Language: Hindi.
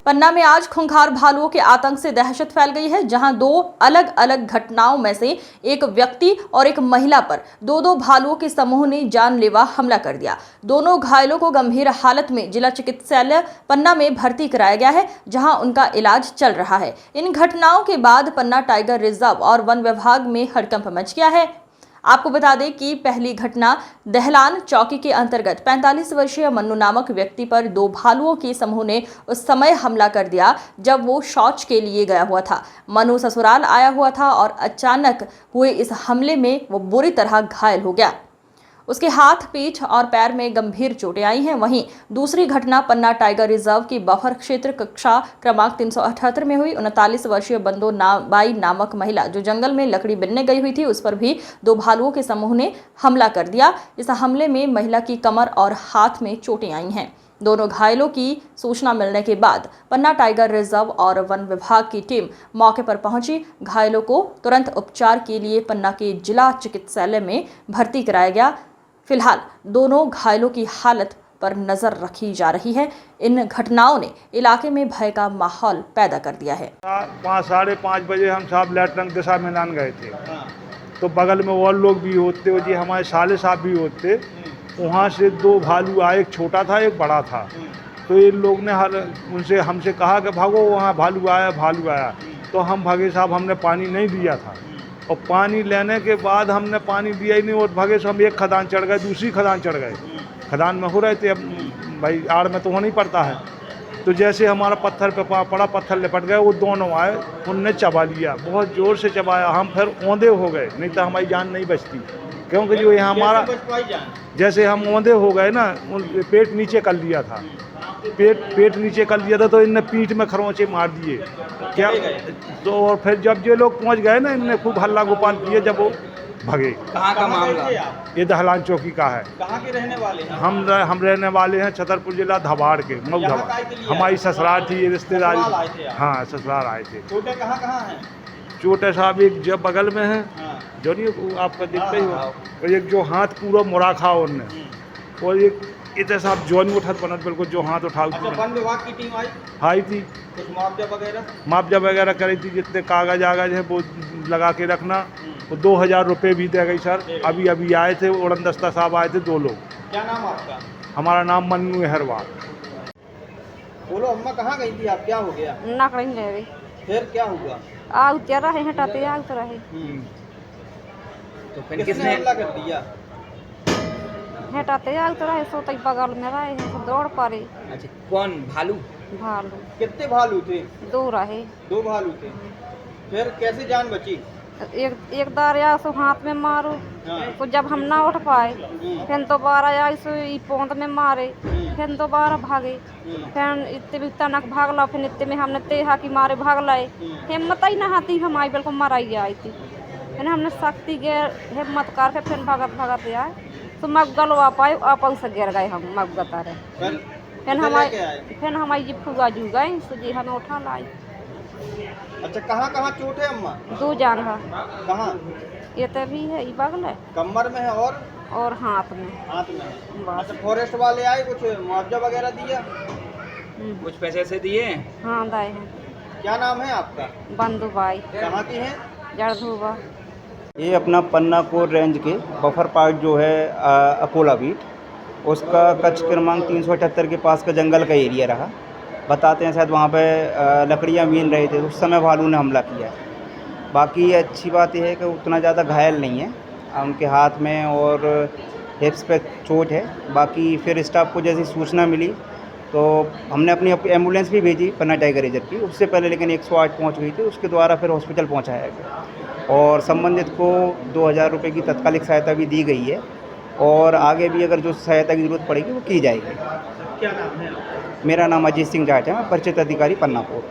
पन्ना में आज खूंखार भालुओं के आतंक से दहशत फैल गई है, जहां दो अलग अलग घटनाओं में से एक व्यक्ति और एक महिला पर दो भालुओं के समूह ने जानलेवा हमला कर दिया। दोनों घायलों को गंभीर हालत में जिला चिकित्सालय पन्ना में भर्ती कराया गया है, जहां उनका इलाज चल रहा है। इन घटनाओं के बाद पन्ना टाइगर रिजर्व और वन विभाग में हड़कंप मच गया है। आपको बता दें कि पहली घटना दहलान चौकी के अंतर्गत 45 वर्षीय मन्नू नामक व्यक्ति पर दो भालुओं के समूह ने उस समय हमला कर दिया जब वो शौच के लिए गया हुआ था। मन्नू ससुराल आया हुआ था और अचानक हुए इस हमले में वो बुरी तरह घायल हो गया। उसके हाथ, पीठ और पैर में गंभीर चोटें आई हैं। वहीं दूसरी घटना पन्ना टाइगर रिजर्व की बफर क्षेत्र कक्षा क्रमांक 378 में हुई। 39 वर्षीय बंदो बाई नामक महिला जो जंगल में लकड़ी बिनने गई हुई थी, उस पर भी दो भालुओं के समूह ने हमला कर दिया। इस हमले में महिला की कमर और हाथ में चोटें आई हैं। दोनों घायलों की सूचना मिलने के बाद पन्ना टाइगर रिजर्व और वन विभाग की टीम मौके पर पहुंची। घायलों को तुरंत उपचार के लिए पन्ना के जिला चिकित्सालय में भर्ती कराया गया। फिलहाल दोनों घायलों की हालत पर नजर रखी जा रही है। इन घटनाओं ने इलाके में भय का माहौल पैदा कर दिया है। 5-5:30 बजे हम साहब लेटरंग दिशा मैदान गए थे, तो बगल में और लोग भी होते, जी हमारे साले साहब भी होते। वहाँ से दो भालू आए, एक छोटा था एक बड़ा था। तो इन लोग ने उनसे हमसे कहा कि भागो, वहाँ भालू आया। तो हम भागे साहब, हमने पानी नहीं दिया था। और पानी लेने के बाद हमने पानी दिया ही नहीं और भागे से हम एक खदान चढ़ गए, दूसरी खदान चढ़ गए। खदान में हो रहे थे, अब भाई आड़ में तो होना ही पड़ता है। तो जैसे हमारा पत्थर पे पड़ा, पत्थर लिपट गए, वो दोनों आए, उनने चबा लिया, बहुत ज़ोर से चबाया। हम फिर औंधे हो गए, नहीं तो हमारी जान नहीं बचती, क्योंकि जो यहाँ हमारा जैसे हम औंधे हो गए ना, पेट नीचे कर लिया था, पेट नीचे कर लिया था, तो इनने पीठ में खरोंचे मार दिए क्या। तो और फिर जब ये लोग पहुंच गए ना, इनने खूब हल्ला गोपाल किए, जब वो भगे। कहाँ का मामला? ये दहलान चौकी का है। कहाँ के रहने वाले हैं? हम रहने वाले हैं छतरपुर जिला धबाड़ के, मऊ धबाड़। हमारी ससुराल थी, ये रिश्तेदारी। हाँ, ससुराल आए थे। चोटें कहाँ हैं? चोटें साहब एक जब बगल में है, जो नहीं आपका दिखता ही हो, और एक जो हाथ पूरा मुराखा उनने, और एक इतने साहब जोन उठत बनत, बिल्कुल जो हाथ उठा। अच्छा, वन विभाग की टीम आई थी, कुछ मुआवजा वगैरह करी थी, जितने कागज है वो लगा के रखना। वो 2000 रुपये भी दे गई सर। अभी आए थे, उड़न दस्ता साहब आए थे, 2 लोग। क्या नाम आपका? हमारा नाम मन्नू अहरवाल। बोलो अम्मा, कहाँ गई थी आप? क्या हो गया? नकली ले रही। फिर क्या हुआ? आग तेरा है, हटाते आग तो रहे। तो फिर किसने हमला कर दिया? हटाते आग तो रहे, सोते बगल में रहे हैं, तो दौड़ पड़े। अच्छा, कौन भालू? भालू कितने भालू थे? 2 रहे। 2 भालू थे। फिर कैसे जान बची? एक दारिया सो हाथ में मारो, तो जब हम ना उठ पाए, फिर दोबारा आई सो पोंद में मारे, फिर दोबारा भागे, फिर इतने भी तनक भागला, फिर इतने में हमने तेहा की मारे भाग लाए। हिम्मत ही ना आती, हमारी बिल्कुल मराई आई थी। फिर हमने सख्ती गैर हिम्मत करके फिर भगत आए, तो मगल आ पाए, आप से गिर गए हम मगत आ रहे। फिर हमारी जी फुआ जू गई, तो जी हमें उठा लाई। अच्छा, कहाँ चोट है अम्मा? 2 जान है। कहाँ? ये तो भी है, ये बगल है, कमर में है और हाथ में। हाथ में। अच्छा, फॉरेस्ट वाले आए, कुछ मुआवजा वगैरह दिया? कुछ पैसे से दिए? हाँ, दाए हैं। क्या नाम है आपका? बंधु बाई। कहाँ की है? जड़धुबा। ये अपना पन्ना कोर रेंज के बफर पार्क जो है अकोला बीट, उसका कच्छ क्रमांक 378 के पास का जंगल का एरिया रहा। बताते हैं शायद वहाँ पे लकड़ियाँ बीन रहे थे, उस समय भालू ने हमला किया। बाकी अच्छी बात यह है कि उतना ज़्यादा घायल नहीं है, उनके हाथ में और हिप्स पे चोट है। बाकी फिर स्टाफ को जैसी सूचना मिली तो हमने अपनी एम्बुलेंस भी भेजी पन्ना टाइगर रिजर्व की, उससे पहले लेकिन 108 पहुँच गई थी, उसके द्वारा फिर हॉस्पिटल पहुँचाया गया और संबंधित को 2000 रुपये की तत्कालिक सहायता भी दी गई है। और आगे भी अगर जो सहायता की जरूरत पड़ेगी वो की जाएगी। क्या नाम है? मेरा नाम अजीत सिंह जाट है, मैं परिचित अधिकारी पन्नापुर।